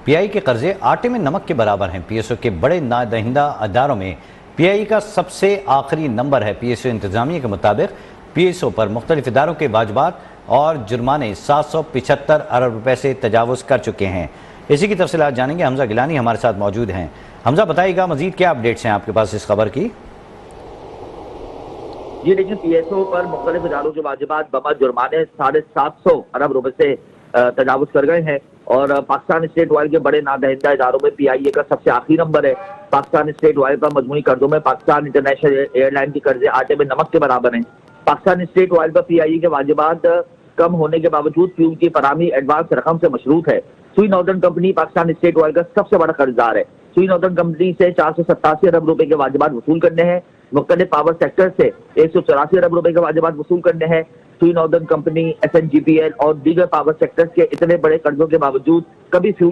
Pi के कर्जे आटे में नमक के बराबर हैं। पीएसओ के बड़े नादहिंदा अदारों में पीआई का सबसे आखिरी नंबर है। पीएसओ इंतजामिया के मुताबिक पीएसओ पर मुख्तलिफ इदारों के वाजबात और जुर्माने 775 अरब रुपए से तजावुज़ कर चुके हैं। इसी की तफसीलात जानेंगे। हमजा गिलानी हमारे साथ मौजूद हैं। हमजा, बताइएगा मजीद क्या अपडेट्स हैं आपके पास इस खबर की? जी देखिए, पीएसओ पर मुख्तलिफ इदारों के वाजिबात बमत जुर्माने 750 अरब रुपए से तजावुज कर गए हैं और पाकिस्तान स्टेट ऑयल के बड़े नादहिंदा इदारों में पीआईए का सबसे आखिरी नंबर है। पाकिस्तान स्टेट ऑयल पर मजमूई कर्जों में पाकिस्तान इंटरनेशनल एयरलाइन के कर्जे आटे में नमक के बराबर हैं। पाकिस्तान स्टेट ऑयल पर पीआईए के वाजिबात कम होने के बावजूद फ्यूल की फराहमी एडवांस रकम से मशरूत है। सुई northern company Pakistan state oil का सबसे बड़ा कर्जदार है। सुई नॉर्दर्न कंपनी से 487 अरब रुपए के वाजिबात वसूल करने हैं। मुख्तलिफ पावर सेक्टर से 184 अरब रुपए के वाजिबात वसूल करने हैं। सुई नॉर्दर्न कंपनी, SNGPL और दीगर पावर सेक्टर्स के इतने बड़े कर्जों के बावजूद कभी फ्यूल की